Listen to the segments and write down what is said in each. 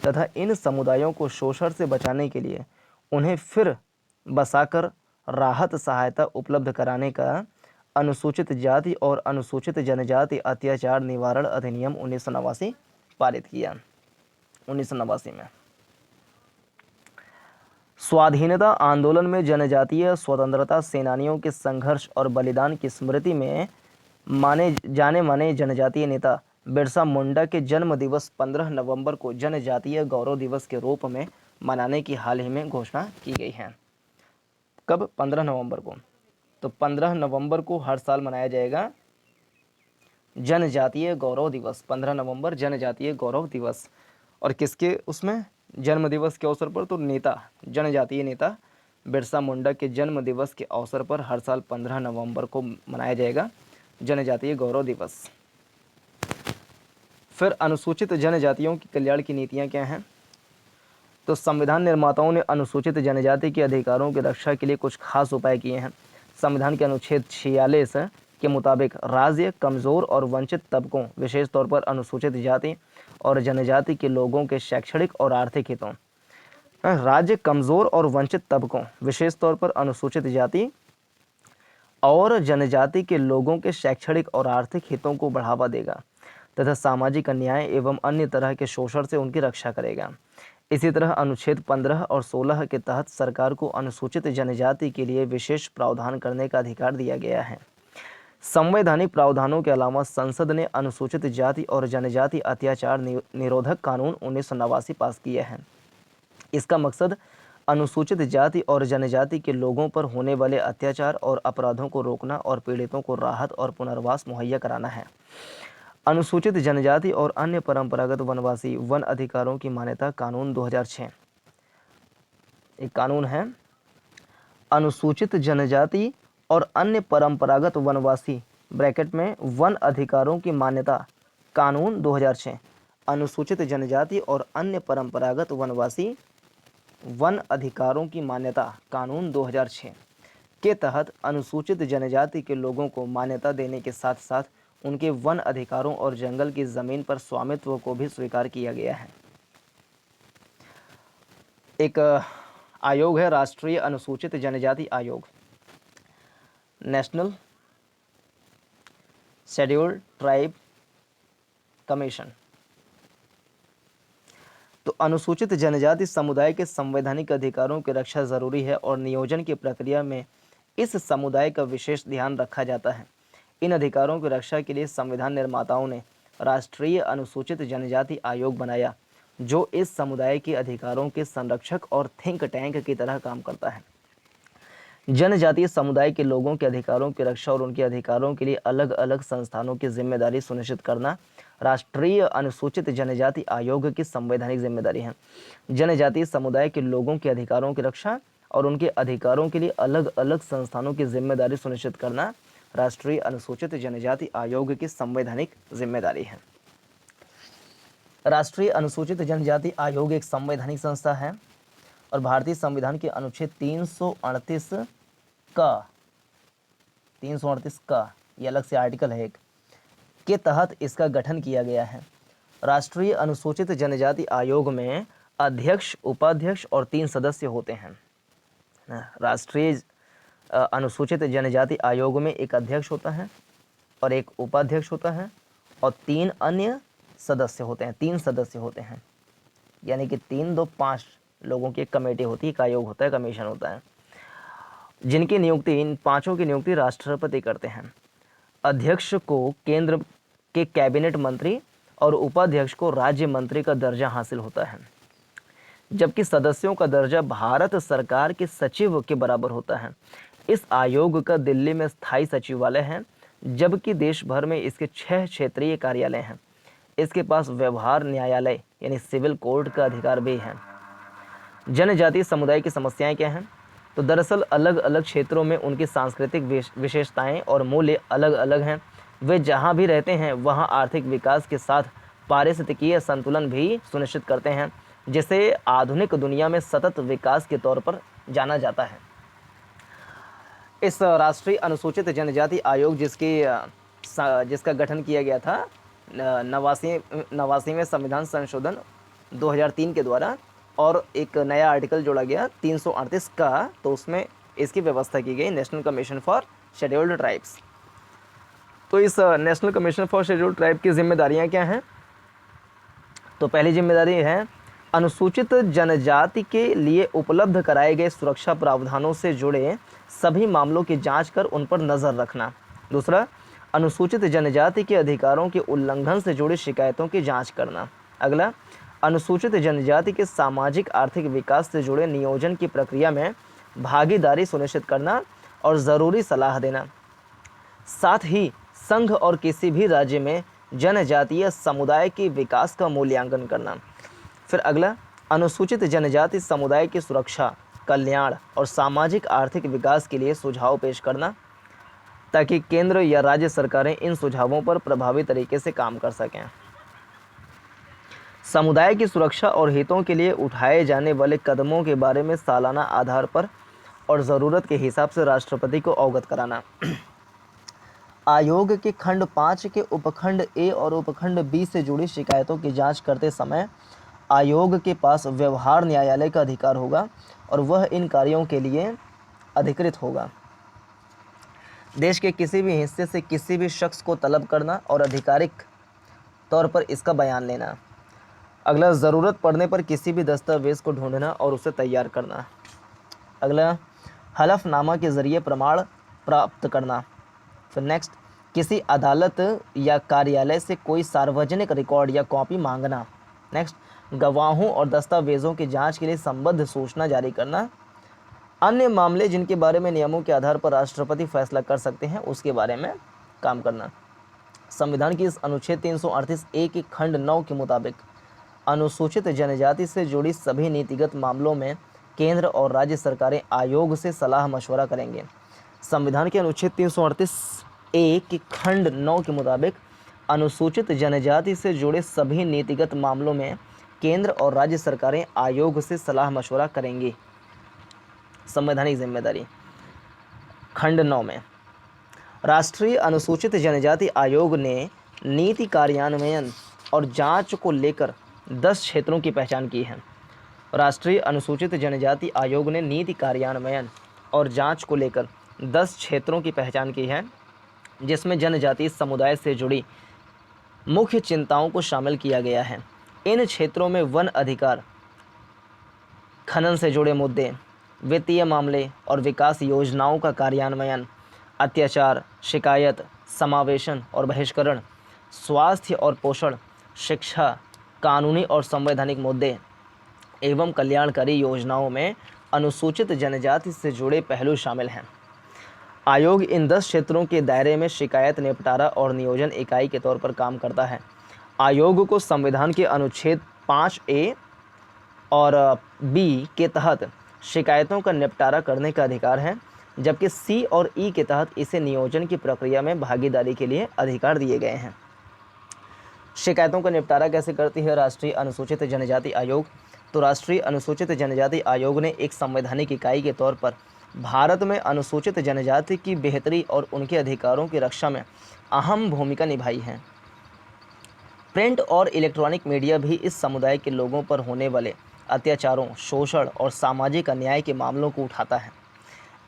तथा इन समुदायों को शोषण से बचाने के लिए उन्हें फिर बसाकर राहत सहायता उपलब्ध कराने का अनुसूचित जाति और अनुसूचित जनजाति अत्याचार निवारण अधिनियम 1989 पारित किया। 1989 में स्वाधीनता आंदोलन में जनजातीय स्वतंत्रता सेनानियों के संघर्ष और बलिदान की स्मृति में माने जनजातीय नेता बिरसा मुंडा के जन्म दिवस 15 नवंबर को जनजातीय गौरव दिवस के रूप में मनाने की हाल ही में घोषणा की गई है। कब? 15 नवंबर को। तो 15 नवंबर को हर साल मनाया जाएगा जनजातीय गौरव दिवस। 15 नवंबर जनजातीय गौरव दिवस। और किसके उसमें जन्म दिवस के अवसर पर? तो नेता, जनजातीय नेता बिरसा मुंडा के जन्म दिवस के अवसर पर हर साल 15 नवंबर को मनाया जाएगा जनजातीय गौरव दिवस। फिर अनुसूचित जनजातियों की कल्याण की नीतियां क्या हैं? तो संविधान निर्माताओं ने अनुसूचित जनजाति के अधिकारों की रक्षा के लिए कुछ खास उपाय किए हैं। संविधान के अनुच्छेद 46 के मुताबिक राज्य कमजोर और वंचित तबकों, विशेष तौर पर अनुसूचित जाति और जनजाति के लोगों के शैक्षणिक और आर्थिक हितों, राज्य कमजोर और वंचित तबकों, विशेष तौर पर अनुसूचित जाति और जनजाति के लोगों के शैक्षणिक और आर्थिक हितों को बढ़ावा देगा तथा सामाजिक अन्याय एवं अन्य तरह के शोषण से उनकी रक्षा करेगा। इसी तरह अनुच्छेद 15 और 16 के तहत सरकार को अनुसूचित जनजाति के लिए विशेष प्रावधान करने का अधिकार दिया गया है। संवैधानिक प्रावधानों के अलावा संसद ने अनुसूचित जाति और जनजाति अत्याचार निरोधक कानून 1989 पास किया है। इसका मकसद अनुसूचित जाति और जनजाति के लोगों पर होने वाले अत्याचार और अपराधों को रोकना और पीड़ितों को राहत और पुनर्वास मुहैया कराना है। अनुसूचित जनजाति और अन्य परंपरागत वनवासी वन अधिकारों की मान्यता कानून 2006। एक कानून है अनुसूचित जनजाति और अन्य परंपरागत वनवासी ब्रैकेट में वन अधिकारों की मान्यता कानून 2006। अनुसूचित जनजाति और अन्य परंपरागत वनवासी वन अधिकारों की मान्यता कानून 2006 के तहत अनुसूचित जनजाति के लोगों को मान्यता देने के साथ साथ उनके वन अधिकारों और जंगल की जमीन पर स्वामित्व को भी स्वीकार किया गया है। एक आयोग है राष्ट्रीय अनुसूचित जनजाति आयोग, नेशनल शेड्यूल्ड ट्राइब कमीशन। तो अनुसूचित जनजाति समुदाय के संवैधानिक अधिकारों की रक्षा जरूरी है और नियोजन की प्रक्रिया में इस समुदाय का विशेष ध्यान रखा जाता है। इन अधिकारों की रक्षा के लिए संविधान निर्माताओं ने राष्ट्रीय अनुसूचित जनजाति आयोग बनाया, जो इस समुदाय के अधिकारों के संरक्षक और थिंक टैंक की तरह काम करता है। जनजातीय समुदाय के लोगों के अधिकारों की रक्षा और उनके अधिकारों के लिए अलग अलग संस्थानों की जिम्मेदारी सुनिश्चित करना राष्ट्रीय अनुसूचित जनजाति आयोग की संवैधानिक जिम्मेदारी है। जनजातीय समुदाय के लोगों के अधिकारों की रक्षा और उनके अधिकारों के लिए अलग अलग संस्थानों की जिम्मेदारी सुनिश्चित करना राष्ट्रीय अनुसूचित जनजाति आयोग की संवैधानिक जिम्मेदारी है। राष्ट्रीय अनुसूचित जनजाति आयोग एक संवैधानिक संस्था है और भारतीय संविधान के अनुच्छेद 338 का ये अलग से आर्टिकल है एक, के तहत इसका गठन किया गया है। राष्ट्रीय अनुसूचित जनजाति आयोग में अध्यक्ष, उपाध्यक्ष और 3 सदस्य होते हैं। राष्ट्रीय अनुसूचित जनजाति आयोग में एक अध्यक्ष होता है और एक उपाध्यक्ष होता है और 3 अन्य सदस्य होते हैं। 3 सदस्य होते हैं, यानी कि 3, 2, 5 लोगों की एक कमेटी होती है, एक आयोग होता है, कमीशन होता है, जिनकी नियुक्ति, इन 5 की नियुक्ति राष्ट्रपति करते हैं। अध्यक्ष को केंद्र के कैबिनेट मंत्री और उपाध्यक्ष को राज्य मंत्री का दर्जा हासिल होता है, जबकि सदस्यों का दर्जा भारत सरकार के सचिव के बराबर होता है। इस आयोग का दिल्ली में स्थायी सचिवालय है, जबकि देश भर में इसके 6 क्षेत्रीय कार्यालय हैं। इसके पास व्यवहार न्यायालय यानी सिविल कोर्ट का अधिकार भी है। जनजातीय समुदाय की समस्याएं क्या हैं? तो दरअसल अलग अलग क्षेत्रों में उनकी सांस्कृतिक विशेषताएं और मूल्य अलग अलग हैं। वे जहां भी रहते हैं वहां आर्थिक विकास के साथ पारिस्थितिकीय संतुलन भी सुनिश्चित करते हैं, जिसे आधुनिक दुनिया में सतत विकास के तौर पर जाना जाता है। इस राष्ट्रीय अनुसूचित जनजाति आयोग जिसका गठन किया गया था 89वें संविधान संशोधन 2003 के द्वारा, और एक नया आर्टिकल जोड़ा गया 338 का, तो उसमें इसकी व्यवस्था की गई national commission for scheduled tribes. तो इस national commission for scheduled tribe की जिम्मेदारियां क्या हैं? तो पहली जिम्मेदारी है अनुसूचित जनजाति के लिए उपलब्ध कराए गए सुरक्षा प्रावधानों से जुड़े सभी मामलों की जांच कर उन पर नज़र रखना। दूसरा, अनुसूचित जनजाति के अधिकारों के उल्लंघन से जुड़ी शिकायतों की जांच करना। अगला, अनुसूचित जनजाति के सामाजिक आर्थिक विकास से जुड़े नियोजन की प्रक्रिया में भागीदारी सुनिश्चित करना और ज़रूरी सलाह देना। साथ ही संघ और किसी भी राज्य में जनजातीय समुदाय के विकास का मूल्यांकन करना। फिर अगला, अनुसूचित जनजाति समुदाय की सुरक्षा, कल्याण और सामाजिक आर्थिक विकास के लिए सुझाव पेश करना, ताकि केंद्र या राज्य सरकारें इन सुझावों पर प्रभावी तरीके से काम कर सकें। समुदाय की सुरक्षा और हितों के लिए उठाए जाने वाले कदमों के बारे में सालाना आधार पर और ज़रूरत के हिसाब से राष्ट्रपति को अवगत कराना। आयोग के खंड 5 के उपखंड ए और उपखंड बी से जुड़ी शिकायतों की जांच करते समय आयोग के पास व्यवहार न्यायालय का अधिकार होगा और वह इन कार्यों के लिए अधिकृत होगा। देश के किसी भी हिस्से से किसी भी शख्स को तलब करना और आधिकारिक तौर पर इसका बयान लेना। अगला, ज़रूरत पड़ने पर किसी भी दस्तावेज़ को ढूंढना और उसे तैयार करना। अगला, हलफनामा के ज़रिए प्रमाण प्राप्त करना। फिर नेक्स्ट, किसी अदालत या कार्यालय से कोई सार्वजनिक रिकॉर्ड या कॉपी मांगना। नेक्स्ट, गवाहों और दस्तावेज़ों की जांच के लिए संबद्ध सूचना जारी करना। अन्य मामले जिनके बारे में नियमों के आधार पर राष्ट्रपति फैसला कर सकते हैं उसके बारे में काम करना। संविधान की इस अनुच्छेद 338 ए के खंड 9 के मुताबिक अनुसूचित जनजाति से जुड़ी सभी नीतिगत मामलों में केंद्र और राज्य सरकारें आयोग से सलाह मशवरा करेंगे। संविधान के अनुच्छेद 338 ए के खंड 9 के मुताबिक अनुसूचित जनजाति से जुड़े सभी नीतिगत मामलों में केंद्र और राज्य सरकारें आयोग से सलाह मशवरा करेंगी। संवैधानिक जिम्मेदारी खंड 9 में राष्ट्रीय अनुसूचित जनजाति आयोग ने नीति कार्यान्वयन और जांच को लेकर 10 क्षेत्रों की पहचान की है। राष्ट्रीय अनुसूचित जनजाति आयोग ने नीति कार्यान्वयन और जांच को लेकर 10 क्षेत्रों की पहचान की है, जिसमें जनजातीय समुदाय से जुड़ी मुख्य चिंताओं को शामिल किया गया है। इन क्षेत्रों में वन अधिकार, खनन से जुड़े मुद्दे, वित्तीय मामले और विकास योजनाओं का कार्यान्वयन, अत्याचार, शिकायत, समावेशन और बहिष्करण, स्वास्थ्य और पोषण, शिक्षा, कानूनी और संवैधानिक मुद्दे एवं कल्याणकारी योजनाओं में अनुसूचित जनजाति से जुड़े पहलू शामिल हैं। आयोग इन 10 क्षेत्रों के दायरे में शिकायत निपटारा और नियोजन इकाई के तौर पर काम करता है। आयोग को संविधान के अनुच्छेद 5A और B के तहत शिकायतों का निपटारा करने का अधिकार है, जबकि C और E के तहत इसे नियोजन की प्रक्रिया में भागीदारी के लिए अधिकार दिए गए हैं। शिकायतों का निपटारा कैसे करती है राष्ट्रीय अनुसूचित जनजाति आयोग? तो राष्ट्रीय अनुसूचित जनजाति आयोग ने एक संवैधानिक इकाई के तौर पर भारत में अनुसूचित जनजाति की बेहतरी और उनके अधिकारों की रक्षा में अहम भूमिका निभाई है। प्रिंट और इलेक्ट्रॉनिक मीडिया भी इस समुदाय के लोगों पर होने वाले अत्याचारों, शोषण और सामाजिक अन्याय के मामलों को उठाता है।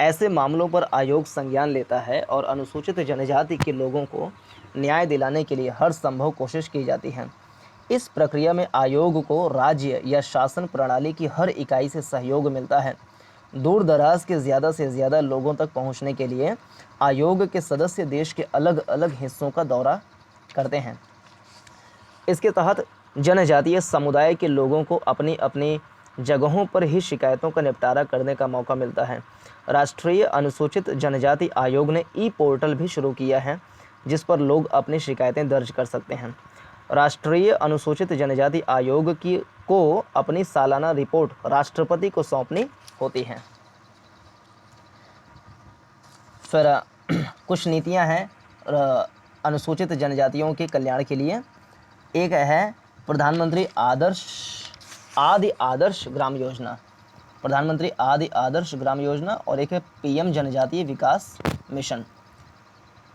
ऐसे मामलों पर आयोग संज्ञान लेता है और अनुसूचित जनजाति के लोगों को न्याय दिलाने के लिए हर संभव कोशिश की जाती है। इस प्रक्रिया में आयोग को राज्य या शासन प्रणाली की हर इकाई से सहयोग मिलता है। दूर दराज के ज़्यादा से ज़्यादा लोगों तक पहुंचने के लिए आयोग के सदस्य देश के अलग अलग हिस्सों का दौरा करते हैं। इसके तहत जनजातीय समुदाय के लोगों को अपनी अपनी जगहों पर ही शिकायतों का निपटारा करने का मौका मिलता है। राष्ट्रीय अनुसूचित जनजाति आयोग ने ई-पोर्टल भी शुरू किया है, जिस पर लोग अपनी शिकायतें दर्ज कर सकते हैं। राष्ट्रीय अनुसूचित जनजाति आयोग को अपनी सालाना रिपोर्ट राष्ट्रपति को सौंपनी होती है। फिर कुछ नीतियां हैं अनुसूचित जनजातियों के कल्याण के लिए। एक है प्रधानमंत्री आदि आदर्श ग्राम योजना, प्रधानमंत्री आदि आदर्श ग्राम योजना, और एक है PM जनजातीय विकास मिशन।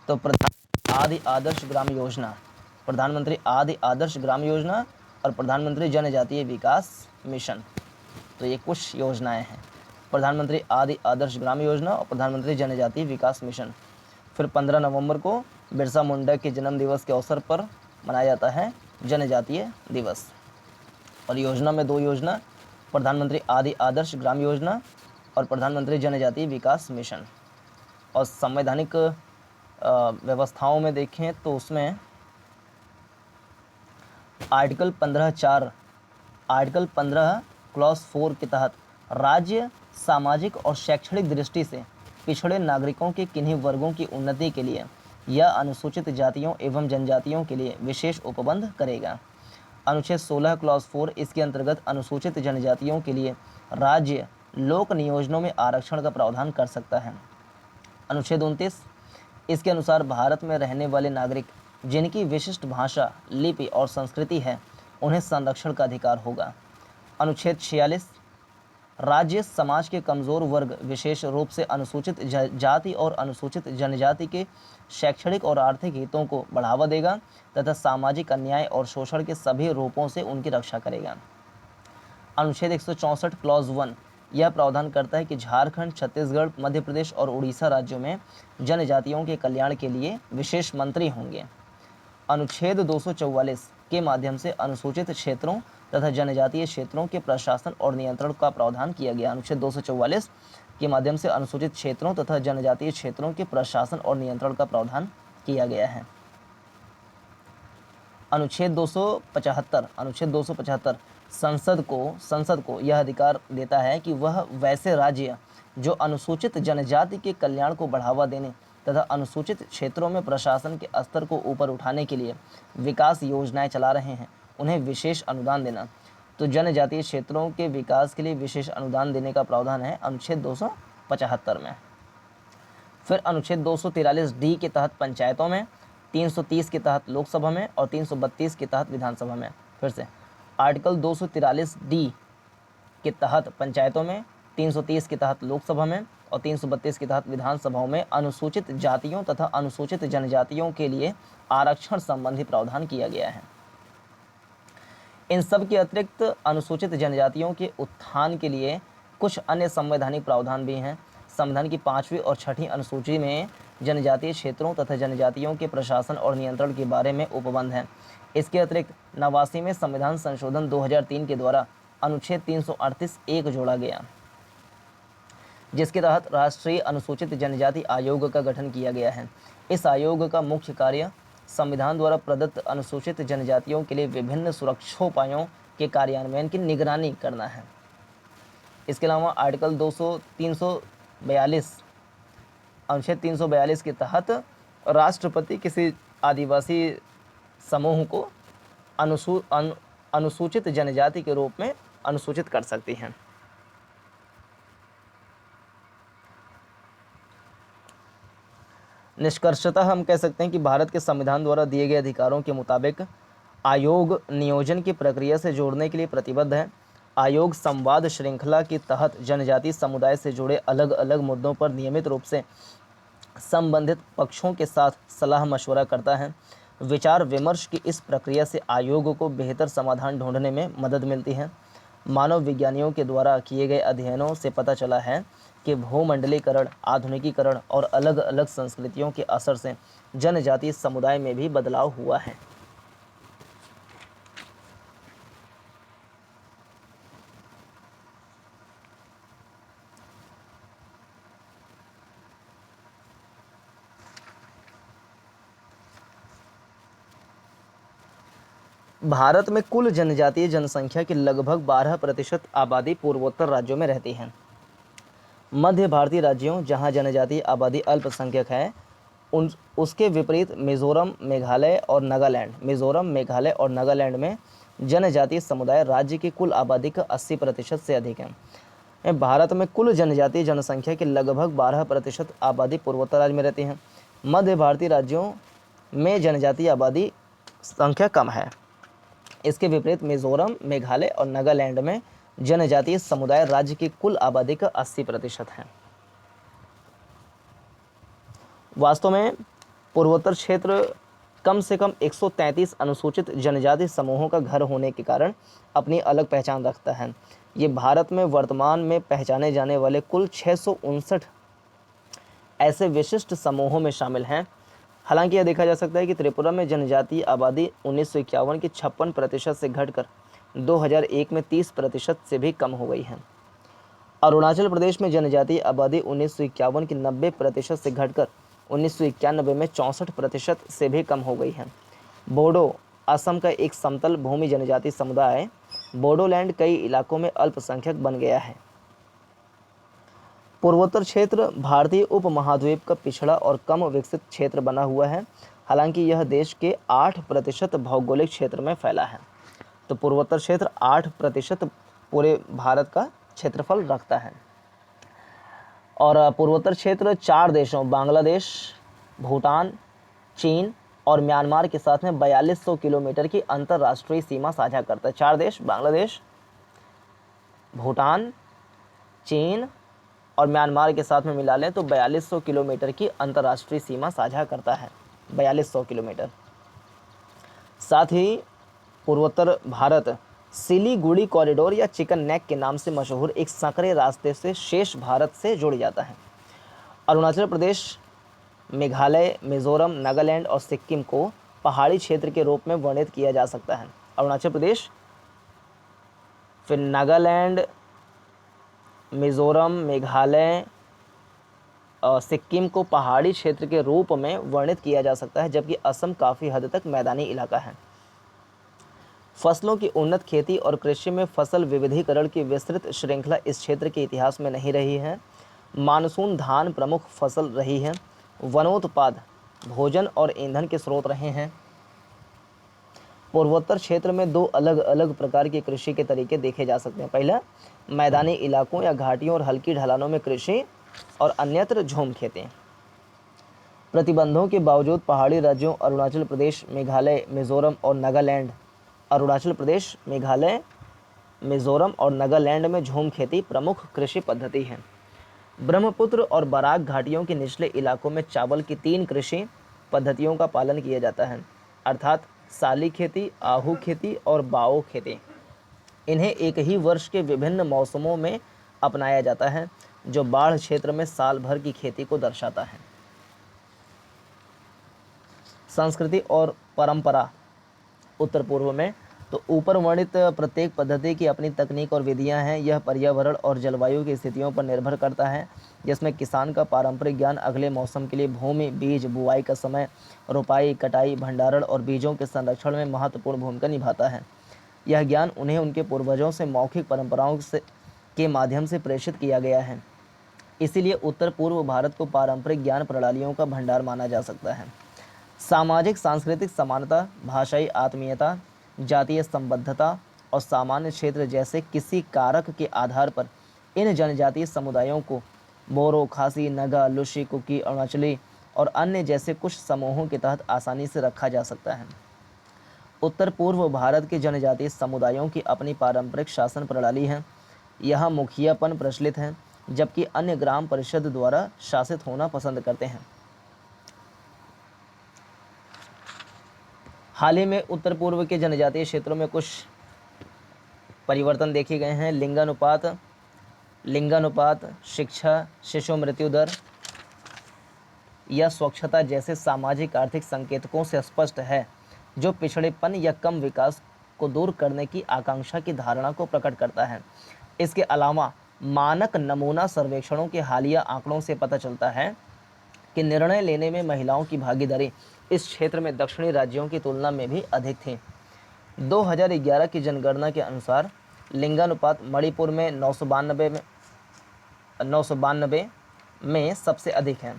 तो प्रधानमंत्री आदि आदर्श ग्राम योजना और प्रधानमंत्री जनजातीय विकास मिशन। तो ये कुछ योजनाएं हैं, प्रधानमंत्री आदि आदर्श ग्राम योजना और प्रधानमंत्री जनजातीय विकास मिशन। फिर 15 नवंबर को बिरसा मुंडा के जन्म दिवस के अवसर पर मनाया जाता है जनजातीय दिवस। और योजना में 2 योजना, प्रधानमंत्री आदि आदर्श ग्राम योजना और प्रधानमंत्री जनजातीय विकास मिशन। और संवैधानिक व्यवस्थाओं में देखें तो उसमें आर्टिकल 15 क्लॉज 4 के तहत राज्य सामाजिक और शैक्षणिक दृष्टि से पिछड़े नागरिकों के किन्हीं वर्गों की उन्नति के लिए या अनुसूचित जातियों एवं जनजातियों के लिए विशेष उपबंध करेगा। अनुच्छेद 16 क्लॉज 4 इसके अंतर्गत अनुसूचित जनजातियों के लिए राज्य लोक नियोजनों में आरक्षण का प्रावधान कर सकता है। अनुच्छेद 29 इसके अनुसार भारत में रहने वाले नागरिक जिनकी विशिष्ट भाषा, लिपि और संस्कृति है उन्हें संरक्षण का अधिकार होगा। अनुच्छेद 46 राज्य समाज के कमज़ोर वर्ग विशेष रूप से अनुसूचित जाति और अनुसूचित जनजाति के शैक्षणिक और आर्थिक हितों को बढ़ावा देगा तथा सामाजिक अन्याय और शोषण के सभी रूपों से उनकी रक्षा करेगा। अनुच्छेद 164 क्लॉज 1 यह प्रावधान करता है कि झारखंड, छत्तीसगढ़, मध्य प्रदेश और उड़ीसा राज्यों में जनजातियों के कल्याण के लिए विशेष मंत्री होंगे। अनुच्छेद 244 के माध्यम से अनुसूचित क्षेत्रों तथा जनजातीय क्षेत्रों के प्रशासन और नियंत्रण का प्रावधान किया गया। अनुच्छेद 244 के माध्यम से अनुसूचित क्षेत्रों तथा जनजातीय क्षेत्रों के प्रशासन और नियंत्रण का प्रावधान किया गया है। अनुच्छेद 275 संसद को यह अधिकार देता है कि वह वैसे राज्य जो अनुसूचित जनजाति के कल्याण को बढ़ावा देने तथा अनुसूचित क्षेत्रों में प्रशासन के स्तर को ऊपर उठाने के लिए विकास योजनाएं चला रहे हैं उन्हें विशेष अनुदान देना। तो जनजातीय क्षेत्रों के विकास के लिए विशेष अनुदान देने का प्रावधान है अनुच्छेद 275 में। फिर अनुच्छेद 243 डी के तहत पंचायतों में, 330 के तहत लोकसभा में और 332 के तहत विधानसभा में। फिर से आर्टिकल 243 डी के तहत पंचायतों में, 330 के तहत लोकसभा में और 332 के तहत विधानसभाओं में अनुसूचित जातियों तथा अनुसूचित जनजातियों के लिए आरक्षण संबंधी प्रावधान किया गया है। इन सब के अतिरिक्त अनुसूचित जनजातियों के उत्थान के लिए कुछ अन्य संवैधानिक प्रावधान भी हैं। संविधान की 5वीं और 6वीं अनुसूची में जनजातीय क्षेत्रों तथा जनजातियों के प्रशासन और नियंत्रण के बारे में उपबंध हैं। इसके अतिरिक्त 89वें संविधान संशोधन 2003 के द्वारा अनुच्छेद 338(1) जोड़ा गया, जिसके तहत राष्ट्रीय अनुसूचित जनजाति आयोग का गठन किया गया है। इस आयोग का मुख्य कार्य संविधान द्वारा प्रदत्त अनुसूचित जनजातियों के लिए विभिन्न सुरक्षोपायों के कार्यान्वयन की निगरानी करना है। इसके अलावा आर्टिकल 342 अनुच्छेद 342 के तहत राष्ट्रपति किसी आदिवासी समूह को अनुसूचित जनजाति के रूप में अनुसूचित कर सकती हैं। निष्कर्षतः हम कह सकते हैं कि भारत के संविधान द्वारा दिए गए अधिकारों के मुताबिक आयोग नियोजन की प्रक्रिया से जोड़ने के लिए प्रतिबद्ध है। आयोग संवाद श्रृंखला के तहत जनजातीय समुदाय से जुड़े अलग अलग मुद्दों पर नियमित रूप से संबंधित पक्षों के साथ सलाह मशवरा करता है। विचार विमर्श की इस प्रक्रिया से आयोग को बेहतर समाधान ढूंढने में मदद मिलती है। मानव विज्ञानियों के द्वारा किए गए अध्ययनों से पता चला है कि भूमंडलीकरण, आधुनिकीकरण और अलग अलग संस्कृतियों के असर से जनजातीय समुदाय में भी बदलाव हुआ है। भारत में कुल जनजातीय जनसंख्या की लगभग 12% आबादी पूर्वोत्तर राज्यों में रहती है। मध्य भारतीय राज्यों जहां जनजातीय आबादी अल्पसंख्यक है उसके विपरीत मिजोरम, मेघालय और नागालैंड में जनजातीय समुदाय राज्य की कुल आबादी का 80% से अधिक है। भारत में कुल जनजातीय जनसंख्या की लगभग 12% आबादी पूर्वोत्तर राज्य में रहती है। मध्य भारतीय राज्यों में जनजातीय आबादी संख्या कम है। इसके विपरीत मिजोरम, मेघालय और नागालैंड में जनजातीय समुदाय राज्य की कुल आबादी का 80% है। वास्तव में पूर्वोत्तर क्षेत्र कम से कम 133 अनुसूचित जनजाति समूहों का घर होने के कारण अपनी अलग पहचान रखता है। ये भारत में वर्तमान में पहचाने जाने वाले कुल 659 ऐसे विशिष्ट समूहों में शामिल हैं। हालांकि यह देखा जा सकता है कि त्रिपुरा में जनजातीय आबादी 1951 की 56% से घटकर 2001 में 30% से भी कम हो गई है। अरुणाचल प्रदेश में जनजातीय आबादी 1951 की 90% से घटकर 1991 में 64% से भी कम हो गई है। बोडो असम का एक समतल भूमि जनजाति समुदाय बोडोलैंड कई इलाकों में अल्पसंख्यक बन गया है। पूर्वोत्तर क्षेत्र भारतीय उपमहाद्वीप का पिछड़ा और कम विकसित क्षेत्र बना हुआ है। हालांकि यह देश के 8% भौगोलिक क्षेत्र में फैला है। तो पूर्वोत्तर क्षेत्र 8% पूरे भारत का क्षेत्रफल रखता है। और पूर्वोत्तर क्षेत्र 4 देशों बांग्लादेश, भूटान, चीन और म्यांमार के साथ में 4200 किलोमीटर की अंतर्राष्ट्रीय सीमा साझा करता है। 4 देश बांग्लादेश, भूटान, चीन और म्यांमार के साथ में मिला लें तो 4200 किलोमीटर की अंतर्राष्ट्रीय सीमा साझा करता है। 4200 किलोमीटर। साथ ही पूर्वोत्तर भारत सिलीगुड़ी कॉरिडोर या चिकन नेक के नाम से मशहूर एक संकरे रास्ते से शेष भारत से जुड़ जाता है। अरुणाचल प्रदेश, मेघालय, मिजोरम, नागालैंड और सिक्किम को पहाड़ी क्षेत्र के रूप में वर्णित किया जा सकता है। अरुणाचल प्रदेश, फिर नागालैंड, मिजोरम, मेघालय और सिक्किम को पहाड़ी क्षेत्र के रूप में वर्णित किया जा सकता है, जबकि असम काफ़ी हद तक मैदानी इलाका है। फसलों की उन्नत खेती और कृषि में फसल विविधीकरण की विस्तृत श्रृंखला इस क्षेत्र के इतिहास में नहीं रही है। मानसून धान प्रमुख फसल रही है। वनोत्पाद भोजन और ईंधन के स्रोत रहे हैं। पूर्वोत्तर क्षेत्र में 2 अलग अलग प्रकार की कृषि के तरीके देखे जा सकते हैं। पहला, मैदानी इलाकों या घाटियों और हल्की ढलानों में कृषि और अन्यत्र झूम खेतें। प्रतिबंधों के बावजूद पहाड़ी राज्यों अरुणाचल प्रदेश, मेघालय, मिजोरम और नागालैंड अरुणाचल प्रदेश, मेघालय, मिजोरम और नागालैंड में झूम खेती प्रमुख कृषि पद्धति है। ब्रह्मपुत्र और बराक घाटियों के निचले इलाकों में चावल की 3 कृषि पद्धतियों का पालन किया जाता है, अर्थात साली खेती, आहू खेती और बाओ खेती। इन्हें एक ही वर्ष के विभिन्न मौसमों में अपनाया जाता है, जो बाढ़ क्षेत्र में साल भर की खेती को दर्शाता है। संस्कृति और परंपरा उत्तर पूर्व में तो ऊपर वर्णित प्रत्येक पद्धति की अपनी तकनीक और विधियां हैं। यह पर्यावरण और जलवायु की स्थितियों पर निर्भर करता है, जिसमें किसान का पारंपरिक ज्ञान अगले मौसम के लिए भूमि, बीज, बुआई का समय, रोपाई, कटाई, भंडारण और बीजों के संरक्षण में महत्वपूर्ण भूमिका निभाता है। यह ज्ञान उन्हें उनके पूर्वजों से मौखिक परंपराओं से के माध्यम से प्रेषित किया गया है। इसीलिए उत्तर पूर्व भारत को पारंपरिक ज्ञान प्रणालियों का भंडार माना जा सकता है। सामाजिक सांस्कृतिक समानता, भाषाई आत्मीयता, जातीय संबद्धता और सामान्य क्षेत्र जैसे किसी कारक के आधार पर इन जनजातीय समुदायों को बोरो, खासी, नगा, लुशी, कुकी, अरुणाचली और अन्य जैसे कुछ समूहों के तहत आसानी से रखा जा सकता है। उत्तर पूर्व भारत के जनजातीय समुदायों की अपनी पारंपरिक शासन प्रणाली है। यहाँ मुखियापन प्रचलित है, जबकि अन्य ग्राम परिषद द्वारा शासित होना पसंद करते हैं। हाल ही में उत्तर पूर्व के जनजातीय क्षेत्रों में कुछ परिवर्तन देखे गए हैं। लिंगानुपात, शिक्षा, शिशु मृत्यु दर या स्वच्छता जैसे सामाजिक आर्थिक संकेतकों से स्पष्ट है, जो पिछड़ेपन या कम विकास को दूर करने की आकांक्षा की धारणा को प्रकट करता है। इसके अलावा मानक नमूना सर्वेक्षणों के हालिया आंकड़ों से पता चलता है कि निर्णय लेने में महिलाओं की भागीदारी इस क्षेत्र में दक्षिणी राज्यों की तुलना में भी अधिक थी। 2011 की जनगणना के अनुसार लिंगानुपात मणिपुर में 992 में सबसे अधिक है।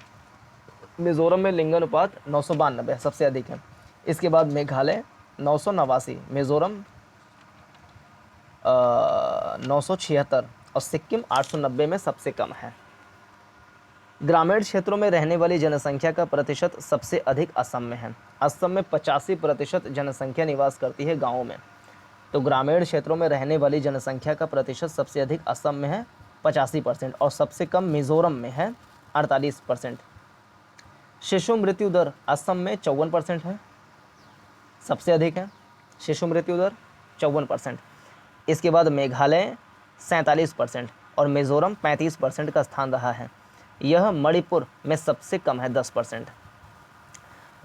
मिजोरम में लिंगानुपात 992 सबसे अधिक है। इसके बाद मेघालय 989, मिजोरम 976 और सिक्किम 890 में सबसे कम है। ग्रामीण क्षेत्रों में रहने वाली जनसंख्या का प्रतिशत सबसे अधिक असम में है। असम में 85% जनसंख्या निवास करती है गाँवों में। तो ग्रामीण क्षेत्रों में रहने वाली जनसंख्या का प्रतिशत सबसे अधिक असम में है 85% और सबसे कम मिजोरम में है 48%। शिशु मृत्यु दर असम में 54% है, सबसे अधिक है शिशु मृत्यु दर 54%। इसके बाद मेघालय 47% और मिजोरम 35% का स्थान रहा है। यह मणिपुर में सबसे कम है 10%।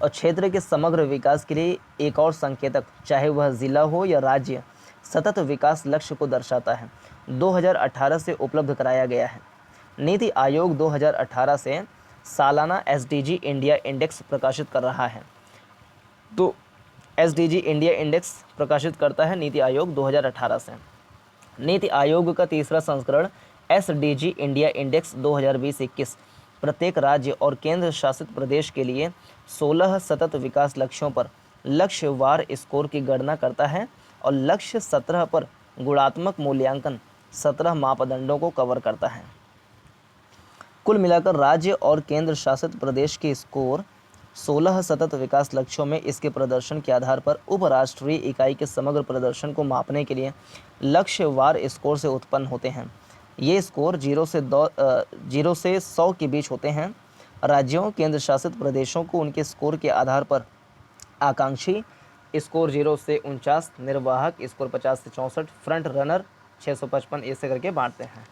और क्षेत्र के समग्र विकास के लिए एक और संकेतक, चाहे वह जिला हो या राज्य, सतत विकास लक्ष्य को दर्शाता है। 2018 से उपलब्ध कराया गया है। नीति आयोग 2018 से सालाना एसडीजी इंडिया इंडेक्स प्रकाशित कर रहा है। तो एसडीजी इंडिया इंडेक्स प्रकाशित करता है नीति आयोग 2018 से। नीति आयोग का तीसरा संस्करण एसडीजी इंडिया इंडेक्स 2020-21 प्रत्येक राज्य और केंद्र शासित प्रदेश के लिए 16 सतत विकास लक्ष्यों पर लक्ष्यवार स्कोर की गणना करता है और लक्ष्य 17 पर गुणात्मक मूल्यांकन 17 मापदंडों को कवर करता है। कुल मिलाकर राज्य और केंद्र शासित प्रदेश के स्कोर 16 सतत विकास लक्ष्यों में इसके प्रदर्शन के आधार पर उपराष्ट्रीय इकाई के समग्र प्रदर्शन को मापने के लिए लक्ष्यवार स्कोर से उत्पन्न होते हैं। ये स्कोर 0 से 100 के बीच होते हैं। राज्यों केंद्र शासित प्रदेशों को उनके स्कोर के आधार पर आकांक्षी स्कोर 0 से 49, निर्वाहक स्कोर 50 से 64, फ्रंट रनर 655 ऐसे करके बांटते हैं।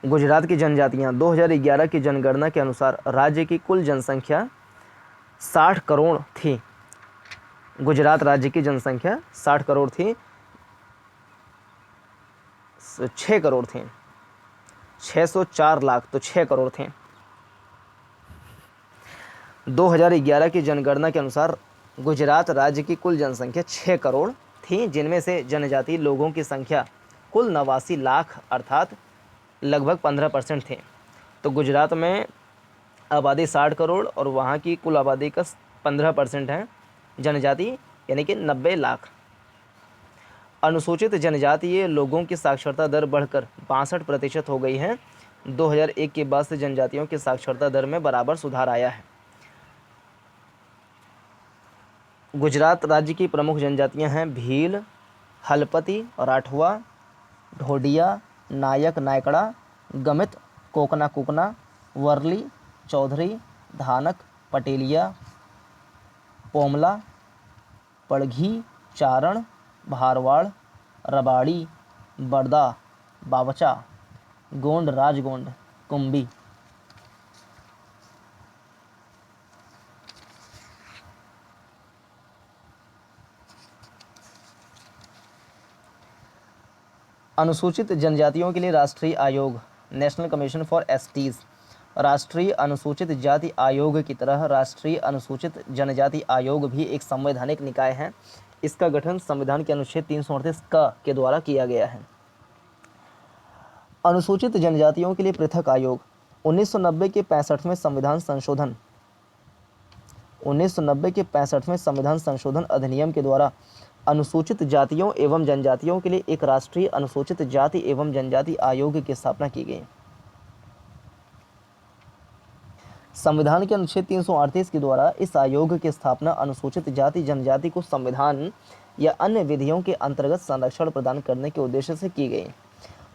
गुजरात की जनजातियां 2011 की जनगणना के अनुसार राज्य की कुल जनसंख्या 60 करोड़ थी। गुजरात राज्य की जनसंख्या 60 करोड़ थी, 6 करोड़ थी, 604 लाख तो 6 करोड़ थे। 2011 की जनगणना के अनुसार गुजरात राज्य की कुल जनसंख्या 6 करोड़ थी, जिनमें से जनजातीय लोगों की संख्या कुल 89 लाख अर्थात लगभग 15% थे। तो गुजरात में आबादी 60 करोड़ और वहाँ की कुल आबादी का 15% है जनजाति, यानी कि 90 लाख। अनुसूचित जनजातीय लोगों की साक्षरता दर बढ़कर 62% हो गई है। 2001 के बाद से जनजातियों की साक्षरता दर में बराबर सुधार आया है। गुजरात राज्य की प्रमुख जनजातियां हैं भील, हलपति, राठवा, ढोडिया, नायक नायकड़ा, गमित, कोकना कुकना, वर्ली, चौधरी, धानक, पटेलिया, पोमला, पड़घी, चारण, भारवाड़, रबाड़ी, बरदा, बावचा, गोंड, राजगोंड, कुंभी। अनुसूचित जनजातियों के लिए राष्ट्रीय आयोग, नेशनल कमीशन फॉर एसटीज, राष्ट्रीय अनुसूचित जाति आयोग की तरह राष्ट्रीय अनुसूचित जनजाति आयोग भी एक संवैधानिक निकाय है। इसका गठन संविधान के अनुच्छेद 338 क के द्वारा किया गया है। अनुसूचित जनजातियों के लिए पृथक आयोग 1990 के 65वें संविधान संशोधन अधिनियम के द्वारा अनुसूचित जातियों एवं जनजातियों के लिए एक राष्ट्रीय अनुसूचित जाति एवं जनजाति आयोग की स्थापना की गई। संविधान के अनुच्छेद 338 के द्वारा इस आयोग की स्थापना अनुसूचित जाति जनजाति को संविधान या अन्य विधियों के अंतर्गत संरक्षण प्रदान करने के उद्देश्य से की गई।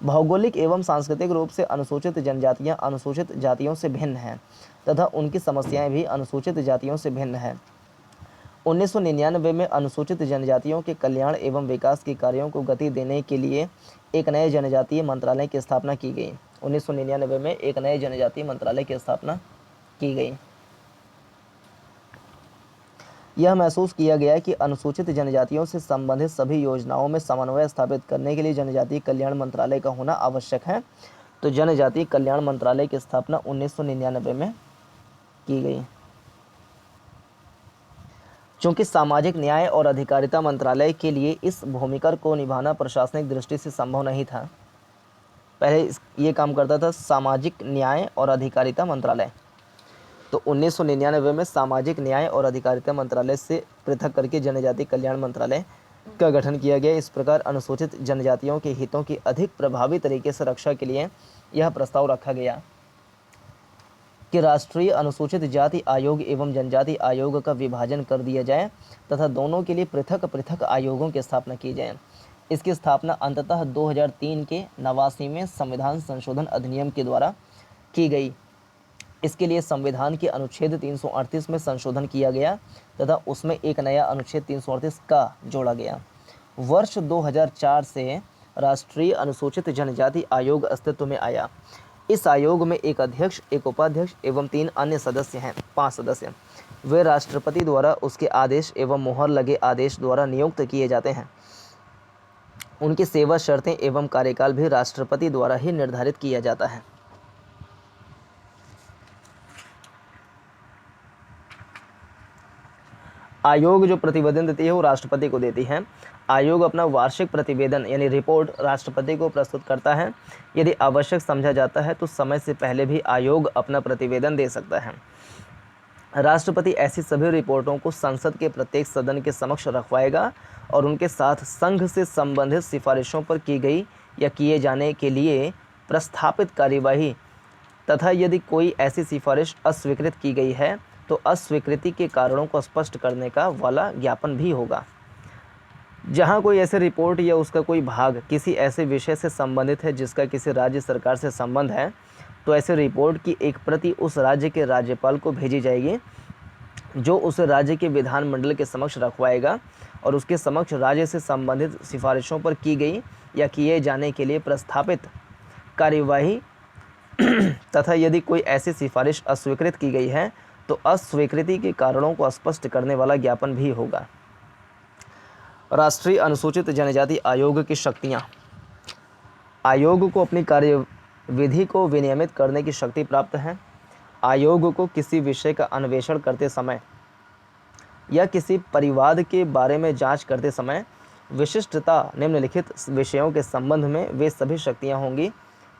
भौगोलिक एवं सांस्कृतिक रूप से अनुसूचित जनजातियां अनुसूचित जातियों से भिन्न हैं तथा उनकी समस्याएं भी अनुसूचित जातियों से भिन्न हैं। 1999 में अनुसूचित जनजातियों के कल्याण एवं विकास के कार्यों को गति देने के लिए एक नए जनजातीय मंत्रालय की स्थापना की गई। 1999 में एक नए जनजातीय मंत्रालय की स्थापना की गई। यह महसूस किया गया कि अनुसूचित जनजातियों से संबंधित सभी योजनाओं में समन्वय स्थापित करने के लिए जनजातीय कल्याण मंत्रालय का होना आवश्यक है। तो जनजातीय कल्याण मंत्रालय की स्थापना 1999 में की गई। चूंकि सामाजिक न्याय और अधिकारिता मंत्रालय के लिए इस भूमिका को निभाना प्रशासनिक दृष्टि से संभव नहीं था, पहले ये काम करता था सामाजिक न्याय और अधिकारिता मंत्रालय, तो 1999 में सामाजिक न्याय और अधिकारिता मंत्रालय से पृथक करके जनजातीय कल्याण मंत्रालय का गठन किया गया। इस प्रकार अनुसूचित जनजातियों के हितों की अधिक प्रभावी तरीके से रक्षा के लिए यह प्रस्ताव रखा गया कि राष्ट्रीय अनुसूचित जाति आयोग एवं जनजाति आयोग का विभाजन कर दिया जाए तथा दोनों के लिए पृथक पृथक आयोगों की स्थापना की जाए। इसकी स्थापना अंततः 2003 के 89वें संविधान संशोधन अधिनियम के द्वारा की गई। इसके लिए संविधान के अनुच्छेद 338 में संशोधन किया गया तथा उसमें एक नया अनुच्छेद 338 का जोड़ा गया। वर्ष 2004 से राष्ट्रीय अनुसूचित जनजाति आयोग अस्तित्व में आया। इस आयोग में एक अध्यक्ष, एक उपाध्यक्ष एवं 3 अन्य सदस्य हैं, 5 सदस्य। वे राष्ट्रपति द्वारा उसके आदेश एवं मुहर लगे आदेश द्वारा नियुक्त किए जाते हैं। उनकी सेवा शर्तें एवं कार्यकाल भी राष्ट्रपति द्वारा ही निर्धारित किया जाता है। आयोग जो प्रतिवेदन देती है वो राष्ट्रपति को देती है। आयोग अपना वार्षिक प्रतिवेदन यानी रिपोर्ट राष्ट्रपति को प्रस्तुत करता है। यदि आवश्यक समझा जाता है तो समय से पहले भी आयोग अपना प्रतिवेदन दे सकता है। राष्ट्रपति ऐसी सभी रिपोर्टों को संसद के प्रत्येक सदन के समक्ष रखवाएगा और उनके साथ संघ से संबंधित सिफारिशों पर की गई या किए जाने के लिए प्रस्थापित कार्यवाही तथा यदि कोई ऐसी सिफारिश अस्वीकृत की गई है तो अस्वीकृति के कारणों को स्पष्ट करने का वाला ज्ञापन भी होगा। जहां कोई ऐसी रिपोर्ट या उसका कोई भाग किसी ऐसे विषय से संबंधित है जिसका किसी राज्य सरकार से संबंध है तो ऐसे रिपोर्ट की एक प्रति उस राज्य के राज्यपाल को भेजी जाएगी, जो उस राज्य के विधानमंडल के समक्ष रखवाएगा और उसके समक्ष राज्य से संबंधित सिफारिशों पर की गई या किए जाने के लिए प्रस्तावित कार्यवाही तथा यदि कोई ऐसी सिफारिश अस्वीकृत की गई है तो अस्वीकृति के कारणों को स्पष्ट करने वाला ज्ञापन भी होगा। राष्ट्रीय अनुसूचित जनजाति आयोग की शक्तियाँ। आयोग को अपनी कार्यविधि को विनियमित करने की शक्ति प्राप्त है। आयोग को किसी विषय का अन्वेषण करते समय या किसी परिवाद के बारे में जांच करते समय विशिष्टता निम्नलिखित विषयों के संबंध में वे सभी शक्तियां होंगी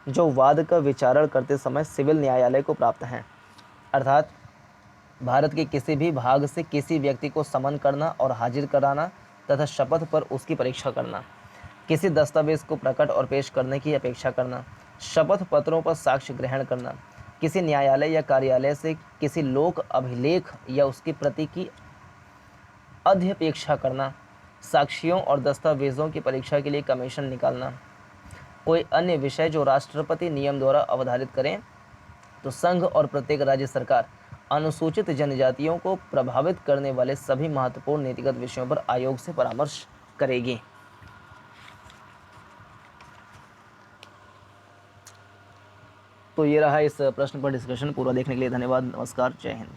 जो वाद का विचारण करते समय सिविल न्यायालय को प्राप्त हैं। अर्थात भारत के किसी भी भाग से किसी व्यक्ति को समन करना और हाजिर कराना तथा शपथ पर उसकी परीक्षा करना, किसी दस्तावेज को प्रकट और पेश करने की अपेक्षा करना, शपथ पत्रों पर साक्ष्य ग्रहण करना, किसी न्यायालय या कार्यालय से किसी लोक अभिलेख या उसकी प्रति की अध्यपेक्षा करना, साक्ष्यों और दस्तावेजों की परीक्षा के लिए कमीशन निकालना, कोई अन्य विषय जो राष्ट्रपति नियम द्वारा अवधारित करें तो संघ और प्रत्येक राज्य सरकार अनुसूचित जनजातियों को प्रभावित करने वाले सभी महत्वपूर्ण नीतिगत विषयों पर आयोग से परामर्श करेगी। तो ये रहा इस प्रश्न पर डिस्कशन। पूरा देखने के लिए धन्यवाद। नमस्कार, जय हिंद।